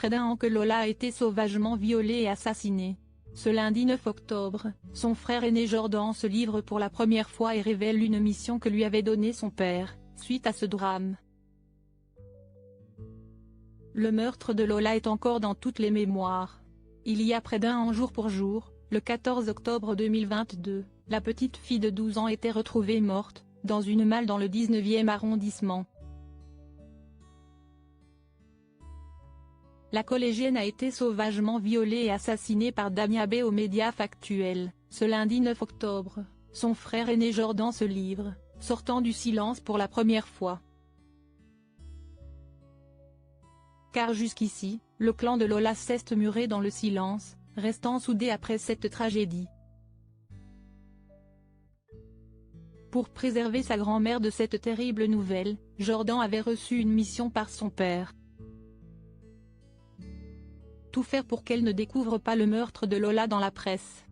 près d'1 an que Lola a été sauvagement violée et assassinée. Ce lundi 9 octobre, son frère aîné Jordan se livre pour la première fois et révèle une mission que lui avait donnée son père, suite à ce drame. Le meurtre de Lola est encore dans toutes les mémoires. Il y a près d'1 an jour pour jour, le 14 octobre 2022, la petite fille de 12 ans était retrouvée morte, dans une malle dans le 19e arrondissement. La collégienne a été sauvagement violée et assassinée par Damien B. aux médias factuels. Ce lundi 9 octobre, son frère aîné Jordan se livre, sortant du silence pour la première fois. Car jusqu'ici, le clan de Lola s'est muré dans le silence, restant soudé après cette tragédie. Pour préserver sa grand-mère de cette terrible nouvelle, Jordan avait reçu une mission par son père. Tout faire pour qu'elle ne découvre pas le meurtre de Lola dans la presse.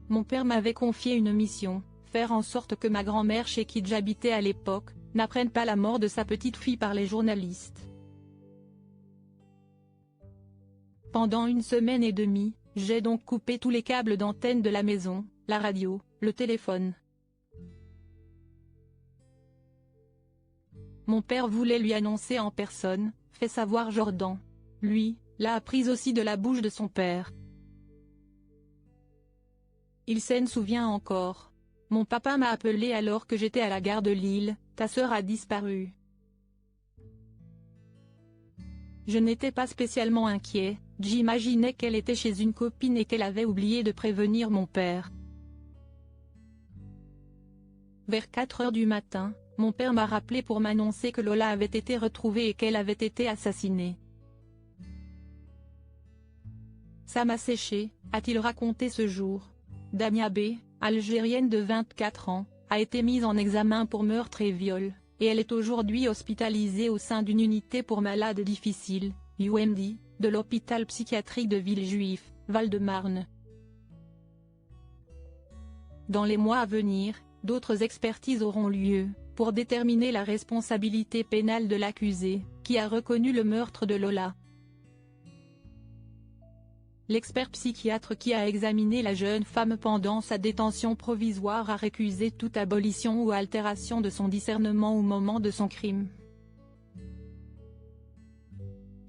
Mon père m'avait confié une mission, faire en sorte que ma grand-mère chez qui j'habitais à l'époque, n'apprenne pas la mort de sa petite fille par les journalistes. Pendant 1 semaine et demie, j'ai donc coupé tous les câbles d'antenne de la maison, la radio, le téléphone. Mon père voulait lui annoncer en personne, fait savoir Jordan. Lui, l'a apprise aussi de la bouche de son père. Il s'en souvient encore. Mon papa m'a appelé alors que j'étais à la gare de Lille, ta sœur a disparu. Je n'étais pas spécialement inquiet, j'imaginais qu'elle était chez une copine et qu'elle avait oublié de prévenir mon père. Vers 4 heures du matin, mon père m'a rappelé pour m'annoncer que Lola avait été retrouvée et qu'elle avait été assassinée. Ça m'a séché, a-t-il raconté ce jour. Damia B., algérienne de 24 ans, a été mise en examen pour meurtre et viol, et elle est aujourd'hui hospitalisée au sein d'une unité pour malades difficiles, UMD, de l'hôpital psychiatrique de Villejuif, Val-de-Marne. Dans les mois à venir, d'autres expertises auront lieu, pour déterminer la responsabilité pénale de l'accusé, qui a reconnu le meurtre de Lola. L'expert psychiatre qui a examiné la jeune femme pendant sa détention provisoire a récusé toute abolition ou altération de son discernement au moment de son crime.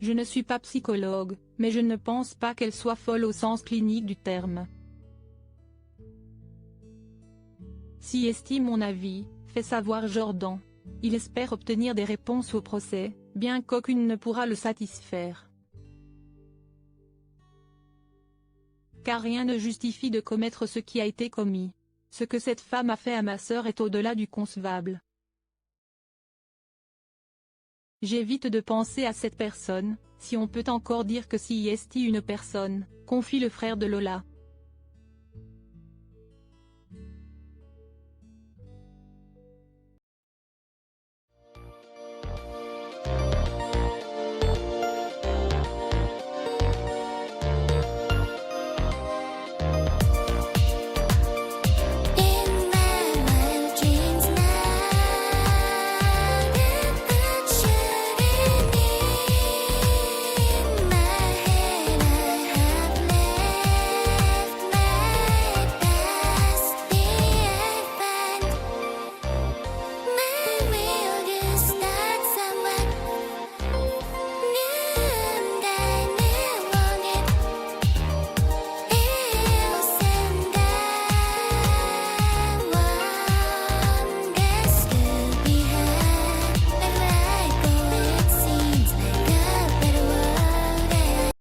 Je ne suis pas psychologue, mais je ne pense pas qu'elle soit folle au sens clinique du terme. Si estime mon avis, fait savoir Jordan. Il espère obtenir des réponses au procès, bien qu'aucune ne pourra le satisfaire. Car rien ne justifie de commettre ce qui a été commis. Ce que cette femme a fait à ma sœur est au-delà du concevable. J'évite de penser à cette personne, si on peut encore dire que si est une personne, confie le frère de Lola.